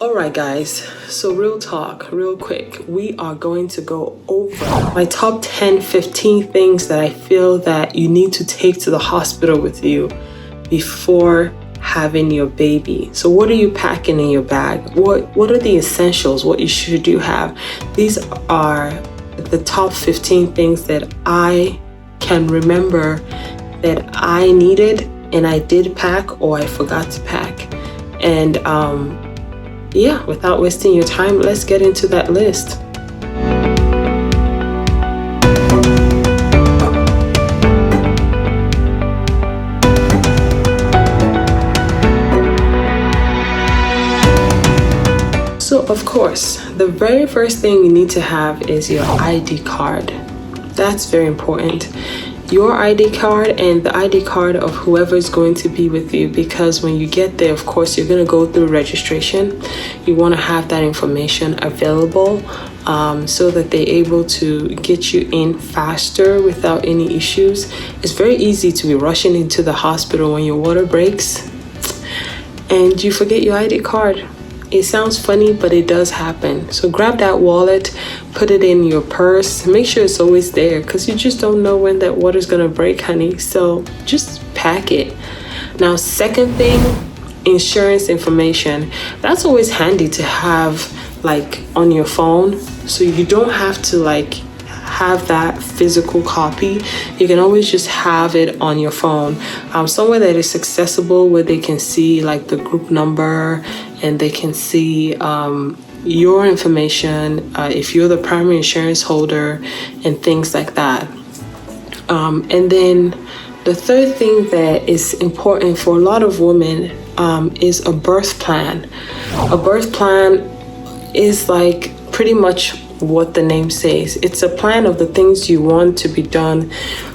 Alright guys, so real talk, real quick, we are going to go over my top 10, 15 things that I feel that you need to take to the hospital with you before having your baby. So what are you packing in your bag? What are the essentials, what you should do have? These are the top 15 things that I can remember that I needed and I did pack or I forgot to pack. And yeah, without wasting your time, let's get into that list. So, of course, the very first thing you need to have is your ID card. That's very important. Your ID card and the ID card of whoever is going to be with you, because when you get there, of course, you're going to go through registration. You want to have that information available so that they're able to get you in faster without any issues. It's very easy to be rushing into the hospital when your water breaks and you forget your ID card. It sounds funny, but it does happen. So grab that wallet, put it in your purse, make sure it's always there because you just don't know when that water's gonna break, honey. So just pack it. Now, second thing, insurance information. That's always handy to have like on your phone, so you don't have to like have that physical copy. You can always just have it on your phone, somewhere that is accessible where they can see like the group number and they can see your information, if you're the primary insurance holder and things like that. And then the third thing that is important for a lot of women is a birth plan. A birth plan is like pretty much what the name says. It's a plan of the things you want to be done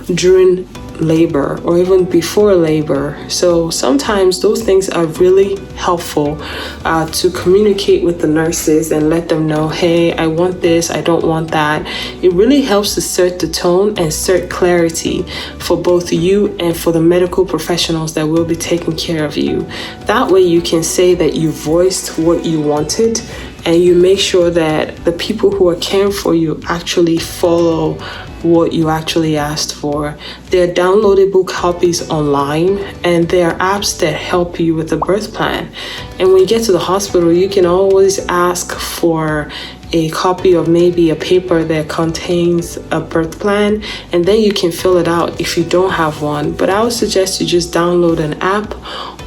during labor or even before labor. So sometimes those things are really helpful to communicate with the nurses and let them know, hey, I want this, I don't want that. It really helps to set the tone and set clarity for both you and for the medical professionals that will be taking care of you. That way you can say that you voiced what you wanted and you make sure that the people who are caring for you actually follow what you actually asked for. There are downloadable copies online and there are apps that help you with the birth plan. And when you get to the hospital, you can always ask for a copy of maybe a paper that contains a birth plan, and then you can fill it out if you don't have one. But I would suggest you just download an app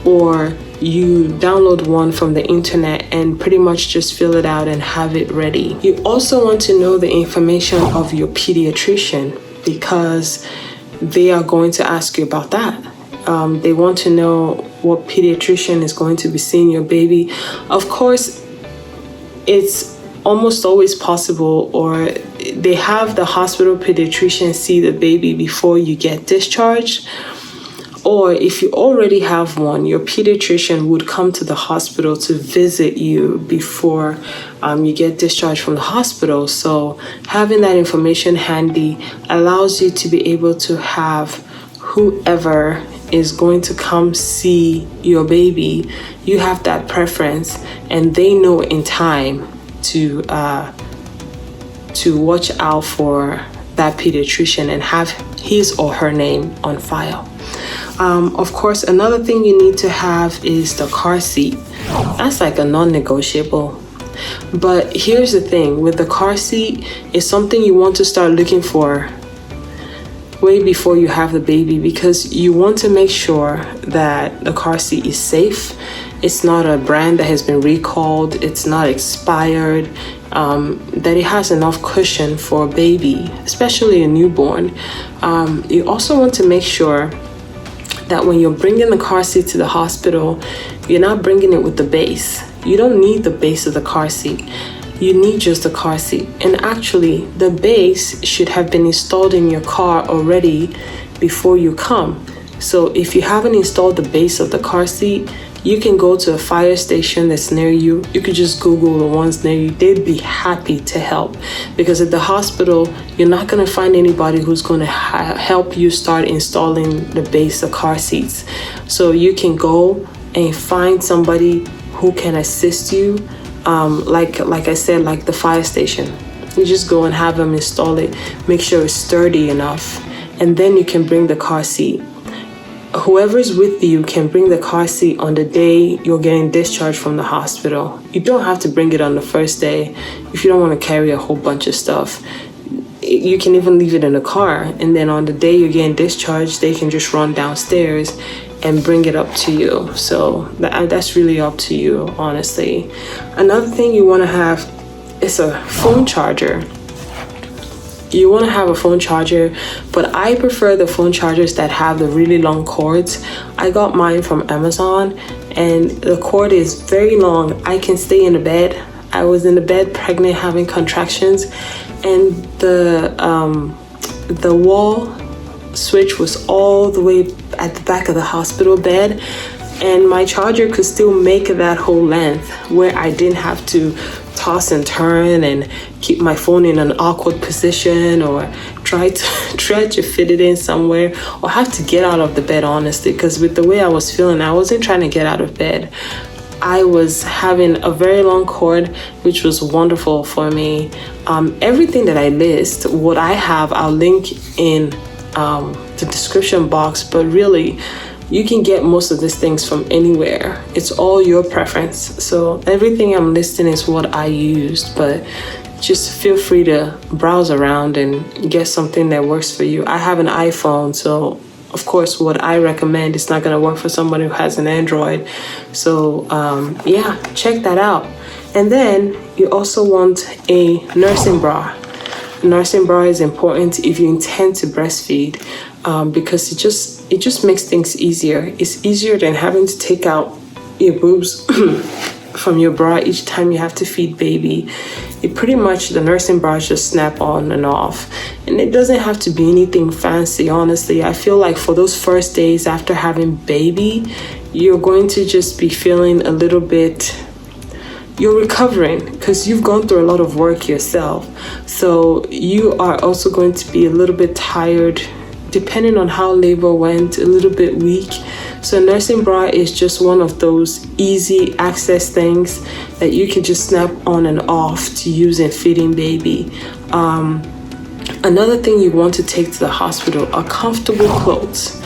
or you download one from the internet and pretty much just fill it out and have it ready. You also want to know the information of your pediatrician because they are going to ask you about that. They want to know what pediatrician is going to be seeing your baby. Of course, it's almost always possible, or they have the hospital pediatrician see the baby before you get discharged. Or if you already have one, your pediatrician would come to the hospital to visit you before you get discharged from the hospital. So having that information handy allows you to be able to have whoever is going to come see your baby, you have that preference and they know in time to watch out for that pediatrician and have his or her name on file. Of course, another thing you need to have is the car seat. That's like a non-negotiable. But here's the thing, with the car seat, it's something you want to start looking for way before you have the baby, because you want to make sure that the car seat is safe. It's not a brand that has been recalled. It's not expired. That it has enough cushion for a baby, especially a newborn. You also want to make sure that when you're bringing the car seat to the hospital, you're not bringing it with the base. You don't need the base of the car seat. You need just the car seat. And actually, the base should have been installed in your car already before you come. So if you haven't installed the base of the car seat, you can go to a fire station that's near you. You could just Google the ones near you. They'd be happy to help, because at the hospital, you're not going to find anybody who's going to help you start installing the base of car seats. So you can go and find somebody who can assist you like I said, like the fire station. You just go and have them install it, make sure it's sturdy enough, and then you can bring the car seat. Whoever's with you can bring the car seat on the day you're getting discharged from the hospital. You don't have to bring it on the first day if you don't want to carry a whole bunch of stuff. You can even leave it in the car, and then on the day you're getting discharged, they can just run downstairs and bring it up to you. So that's really up to you, honestly. Another thing you want to have is a phone charger. You want to have a phone charger, but I prefer the phone chargers that have the really long cords. I got mine from Amazon, and the cord is very long. I can stay in the bed. I was in the bed pregnant, having contractions, and the wall switch was all the way at the back of the hospital bed, and my charger could still make that whole length where I didn't have to toss and turn and keep my phone in an awkward position, or try to fit it in somewhere, or have to get out of the bed, honestly, because with the way I was feeling, I wasn't trying to get out of bed. I was having a very long cord, which was wonderful for me. Everything that I list, what I have, I'll link in the description box, but really, you can get most of these things from anywhere. It's all your preference. So everything I'm listing is what I used, but just feel free to browse around and get something that works for you. I have an iPhone, so of course what I recommend is not going to work for someone who has an Android. So yeah, check that out. And then you also want a nursing bra. Nursing bra is important if you intend to breastfeed, because it just makes things easier. It's easier than having to take out your boobs from your bra each time you have to feed baby. The nursing bras just snap on and off, and it doesn't have to be anything fancy. Honestly, I feel like for those first days after having baby, you're going to just be feeling a little bit, you're recovering because you've gone through a lot of work yourself. So you are also going to be a little bit tired, depending on how labor went, a little bit weak. So nursing bra is just one of those easy access things that you can just snap on and off to use in feeding baby. Another thing you want to take to the hospital are comfortable clothes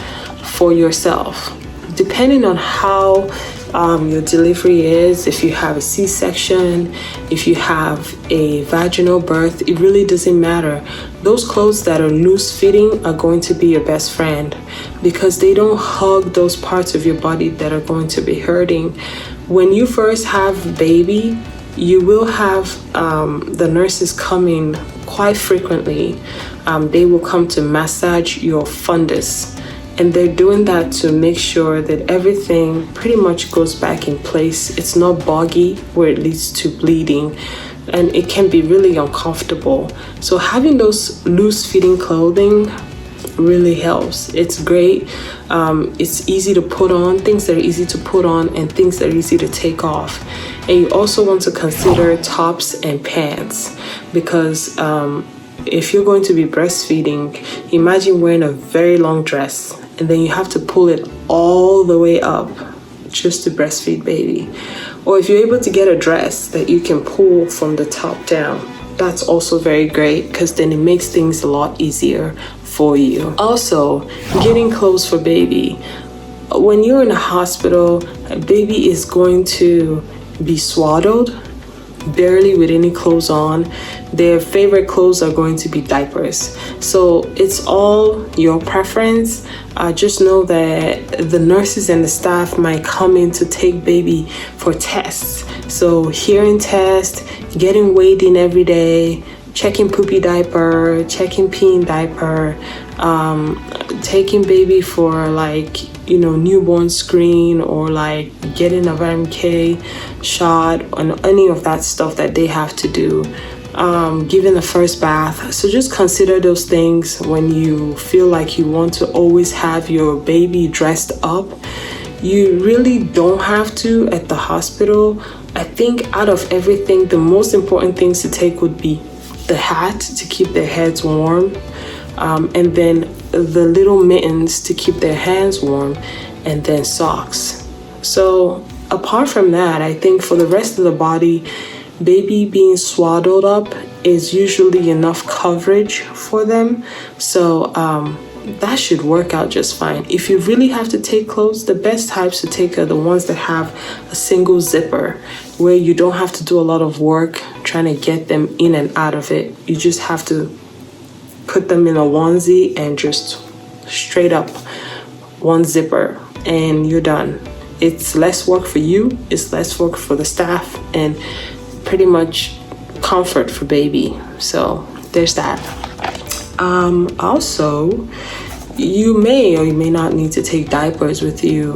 for yourself. Depending on how your delivery is, if you have a C-section, if you have a vaginal birth, it really doesn't matter. Those clothes that are loose fitting are going to be your best friend, because they don't hug those parts of your body that are going to be hurting. When you first have baby, you will have the nurses coming quite frequently. They will come to massage your fundus. And they're doing that to make sure that everything pretty much goes back in place. It's not boggy where it leads to bleeding, and it can be really uncomfortable. So having those loose fitting clothing really helps. It's great. It's easy to put on, things that are easy to put on and things that are easy to take off. And you also want to consider tops and pants, because if you're going to be breastfeeding, imagine wearing a very long dress and then you have to pull it all the way up just to breastfeed baby. Or if you're able to get a dress that you can pull from the top down, that's also very great, because then it makes things a lot easier for you. Also, getting clothes for baby. When you're in a hospital, a baby is going to be swaddled, barely with any clothes on. Their favorite clothes are going to be diapers. So it's all your preference. Just know that the nurses and the staff might come in to take baby for tests. So hearing test, getting weighed in every day, checking poopy diaper, checking peeing diaper, taking baby for newborn screen, or getting a vitamin K shot, and any of that stuff that they have to do, giving the first bath. So just consider those things when you feel like you want to always have your baby dressed up. You really don't have to at the hospital. I think out of everything, the most important things to take would be the hat to keep their heads warm, and then the little mittens to keep their hands warm, and then socks. So apart from that, I think for the rest of the body, baby being swaddled up is usually enough coverage for them. So that should work out just fine. If you really have to take clothes, the best types to take are the ones that have a single zipper, where you don't have to do a lot of work trying to get them in and out of it. You just have to put them in a onesie and just straight up one zipper and you're done. It's less work for you, it's less work for the staff, and pretty much comfort for baby. So there's that. Also, you may or you may not need to take diapers with you.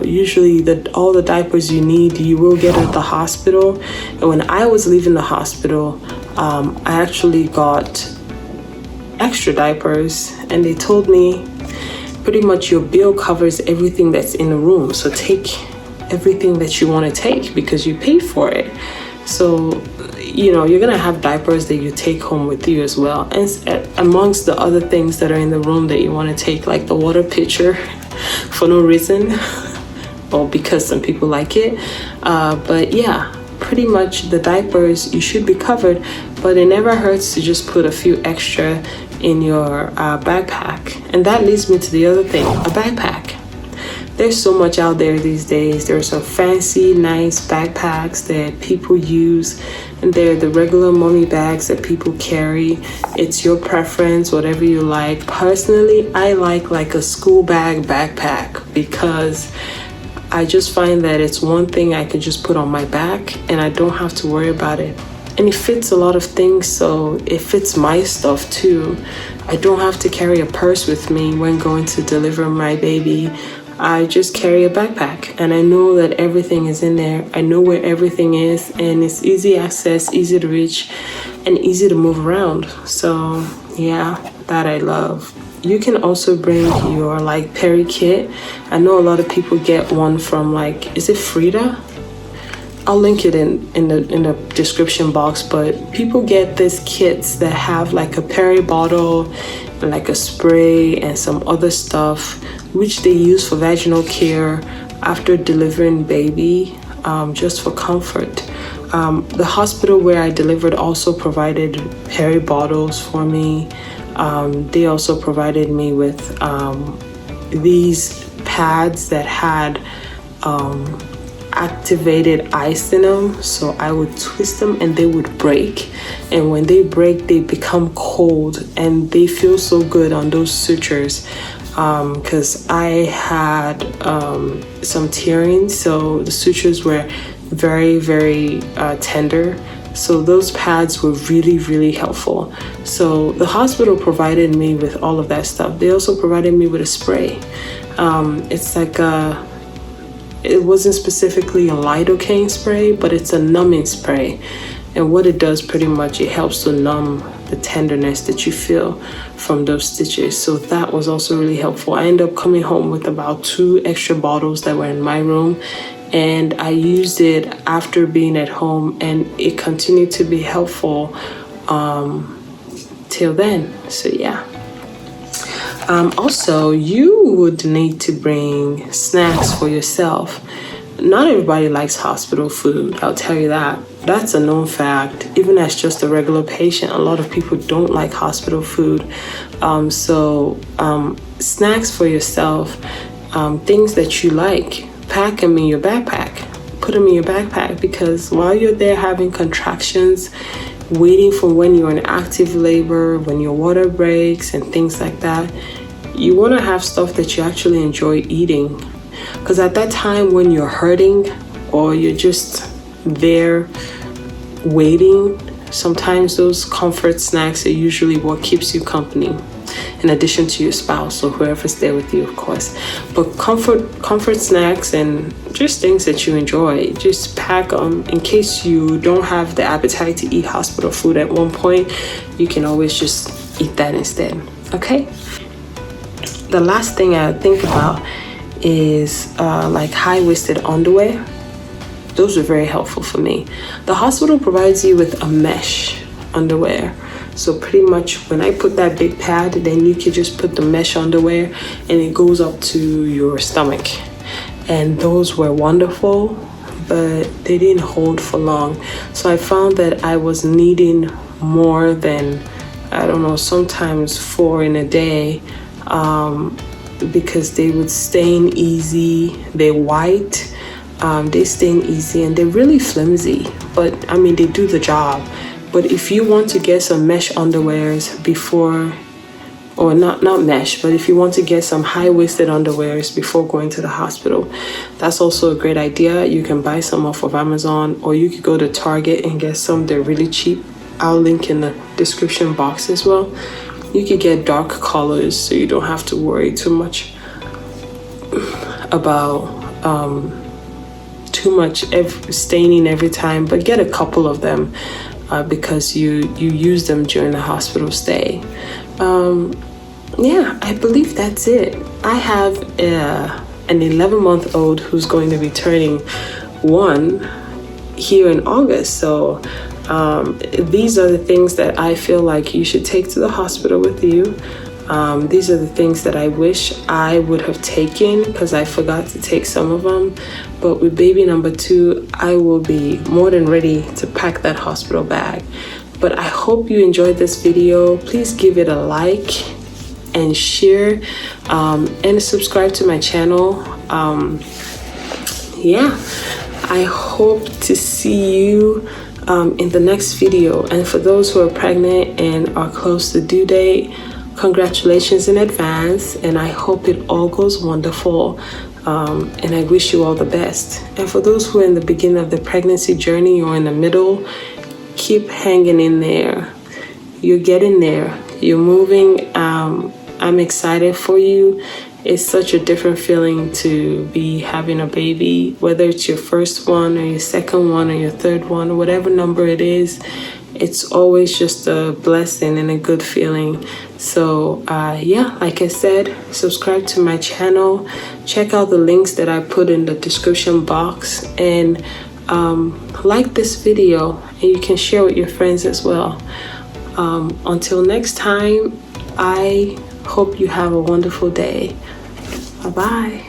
Usually all the diapers you need, you will get at the hospital. And when I was leaving the hospital, I actually got extra diapers, and they told me pretty much your bill covers everything that's in the room. So take everything that you want to take because you paid for it. So you're gonna have diapers that you take home with you as well, and amongst the other things that are in the room that you want to take, like the water pitcher for no reason or because some people like it, but yeah, pretty much the diapers you should be covered, but it never hurts to just put a few extra in your backpack. And that leads me to the other thing, a backpack. There's so much out there these days. There's some fancy, nice backpacks that people use, and they're the regular mommy bags that people carry. It's your preference, whatever you like. Personally, I like a school bag backpack because I just find that it's one thing I could just put on my back and I don't have to worry about it. And it fits a lot of things, so it fits my stuff too. I don't have to carry a purse with me when going to deliver my baby. I just carry a backpack and I know that everything is in there. I know where everything is, and it's easy access, easy to reach, and easy to move around. So yeah, that I love. You can also bring your peri kit. I know a lot of people get one from is it Frida? I'll link it in the description box, but people get these kits that have a peri bottle and a spray and some other stuff, which they use for vaginal care after delivering baby, just for comfort. The hospital where I delivered also provided peri bottles for me. They also provided me with these pads that had activated ice in them, so I would twist them and they would break, and when they break they become cold and they feel so good on those sutures, because I had some tearing, so the sutures were very, very tender. So those pads were really, really helpful. So the hospital provided me with all of that stuff. They also provided me with a spray. It's it wasn't specifically a lidocaine spray, but it's a numbing spray. And what it does, pretty much, it helps to numb the tenderness that you feel from those stitches. So that was also really helpful. I ended up coming home with about 2 extra bottles that were in my room, and I used it after being at home, and it continued to be helpful till then. So yeah. Also, you would need to bring snacks for yourself. Not everybody likes hospital food, I'll tell you that. That's a known fact. Even as just a regular patient, a lot of people don't like hospital food. So snacks for yourself, things that you like, pack them in your backpack. Put them in your backpack, because while you're there having contractions, waiting for when you're in active labor, when your water breaks and things like that, you want to have stuff that you actually enjoy eating. Because at that time when you're hurting or you're just there waiting, sometimes those comfort snacks are usually what keeps you company, in addition to your spouse or whoever's there with you, of course. But comfort snacks and just things that you enjoy, just pack them in case you don't have the appetite to eat hospital food at one point. You can always just eat that instead. Okay. The last thing I think about is high-waisted underwear. Those are very helpful for me. The hospital provides you with a mesh underwear. So pretty much when I put that big pad, then you can just put the mesh underwear and it goes up to your stomach. And those were wonderful. but they didn't hold for long. So I found that I was needing more than, I don't know, sometimes 4 in a day, because they would stain easy. They're white, they stain easy, and they're really flimsy, but I mean, they do the job. But if you want to get some mesh underwears before, or not mesh, but if you want to get some high-waisted underwears before going to the hospital, that's also a great idea. You can buy some off of Amazon, or you could go to Target and get some. They're really cheap. I'll link in the description box as well. You could get dark colors, so you don't have to worry too much about staining every time, but get a couple of them, because you use them during the hospital stay. Yeah, I believe that's it. I have an 11-month-old who's going to be turning 1 here in August. So these are the things that I feel like you should take to the hospital with you. These are the things that I wish I would have taken, because I forgot to take some of them. But with baby number 2, I will be more than ready to pack that hospital bag. But I hope you enjoyed this video. Please give it a like and share, and subscribe to my channel. Yeah, I hope to see you in the next video. And for those who are pregnant and are close to due date, congratulations in advance, and I hope it all goes wonderful, and I wish you all the best. And for those who are in the beginning of the pregnancy journey or in the middle, keep hanging in there. You're getting there. You're moving. I'm excited for you. It's such a different feeling to be having a baby, whether it's your first one or your second one or your third one, whatever number it is. It's always just a blessing and a good feeling. So yeah, like I said, subscribe to my channel. Check out the links that I put in the description box, and like this video, and you can share with your friends as well. Until next time, I hope you have a wonderful day. Bye-bye.